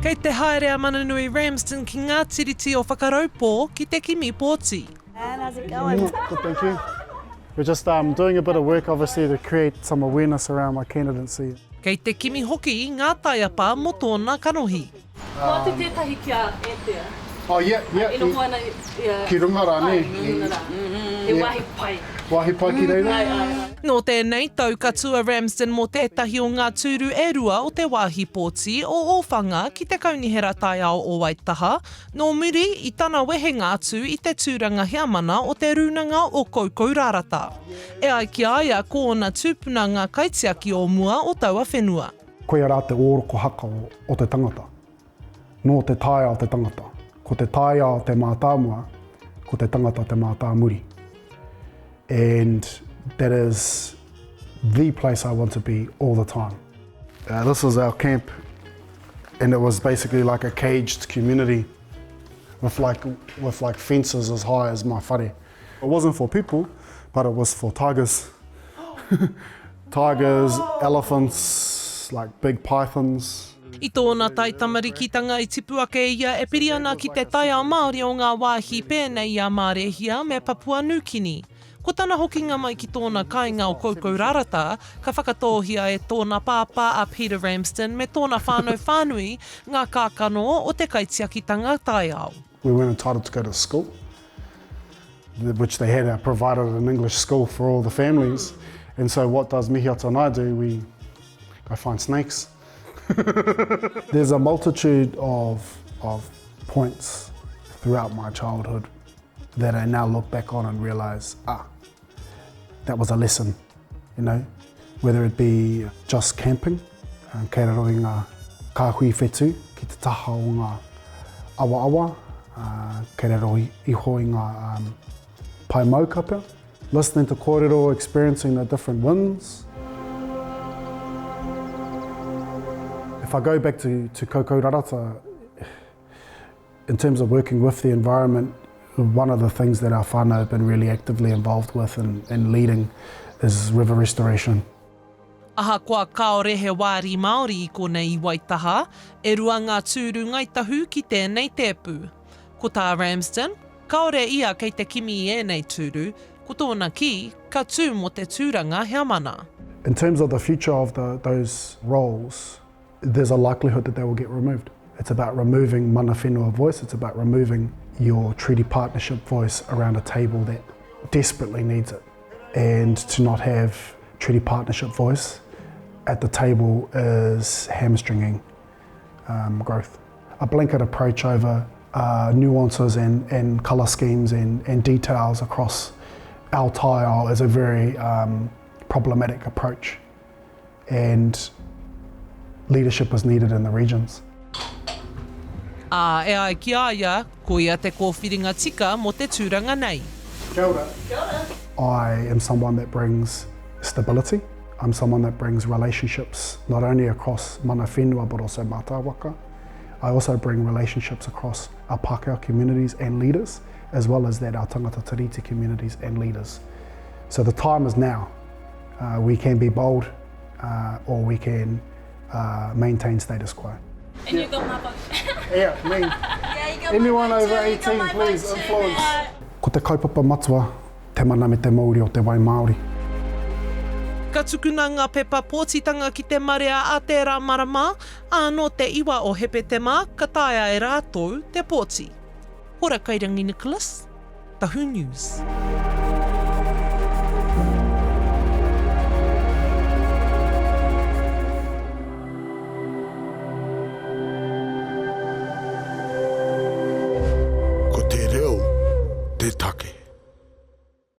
Kei te haere a Mananui Ramsden ki ngā tiriti o whakaraupō ki te kimi pōti. And how's it going? Good, thank you. We're just doing a bit of work, obviously, to create some awareness around my candidacy. Kei te kimi hoki ngā taiapa mō tōna kanohi. Mō te tētahi kia e tea. Oh, yeah. Ino moana Ki runga rā, ne? He wahi pai. Wahi pai ki reira? Nō tēnei, tau katua Ramsden mō tētahi o ngā tūru e rua o te wāhi pōti o ōwhanga ki Te Kaunihera Taiao o Waitaha, nō muri i tana wehenga atu i te tūranga Heamana o te runanga o kaikaunihera. E ai ki aia ko ona tūpuna ngā kaitiaki o mua o taua whenua. Koe rā te ōroko haka o te tangata. Nō te taia o te tangata. Ko te taia o te mātāmua, ko te tangata te mātāmuri. And that is the place I want to be all the time. This was our camp, and it was basically like a caged community with like fences as high as my whare. It wasn't for people, but it was for tigers. Tigers, elephants, like big pythons. I tōna taitamarikitanga i tipu ake ia e piri ana ki te taia Māori o ngā wāhi pēnei a Mārehia me Papua Nūkini. Ko tana hokinga mai ki tōna kāinga o kaikaunihera, ka whakatōhia e tōna pāpā a Peter Ramsden me tōna whānau whānui ngā kākano o te kaitiakitanga Taiao. We weren't entitled to go to school, which they had provided an English school for all the families. And so what does Mihi Ata and I do? We go find snakes. There's a multitude of points throughout my childhood that I now look back on and realise, that was a lesson, you know, whether it be just camping, kei raro i ngā kāhui whetū, ki te taha o ngā awa, kei raro iho i ngā pai maukapea, listening to kōrero, experiencing the different winds. If I go back to kaikaunihera, in terms of working with the environment, one of the things that our whānau have been really actively involved with and leading is river restoration. Aha kua kaorehe wāri Māori i konei i Waitaha, e rua ngā tūru ngai Tahu ki tēnei tēpū. Ko tā Ramsden, kaore ia kei te kimi i ēnei tūru, ko tōna ki, ka tū mo te tūranga Heamana. In terms of the future of those roles, there's a likelihood that they will get removed. It's about removing mana whenua voice, it's about removing your treaty partnership voice around a table that desperately needs it. And to not have treaty partnership voice at the table is hamstringing growth. A blanket approach over nuances and colour schemes and details across our taiao is a very problematic approach. And leadership is needed in the regions. E ai ki aia, ko ia te kōwhiringa tika mo te tūranga nei. Kia ora. Kia ora. I am someone that brings stability. I'm someone that brings relationships not only across mana whenua but also mātāwaka. I also bring relationships across our Pākehā communities and leaders, as well as that our tangata tiriti communities and leaders. So the time is now. We can be bold or we can maintain status quo. And you got my vote. Yeah, me. Yeah, you got Anyone my vote over too. You 18, got my please, vote too. influence. Yeah. Ko te kaupapa matua, te mana me te mauri o te wai Māori. Ka tukuna ngā pepa pōtitanga ki te marea a tērā marama, anō te iwa o hepetema, ka taia e rātou te pōti. Hora Kairangi Nicholas, Tahu News.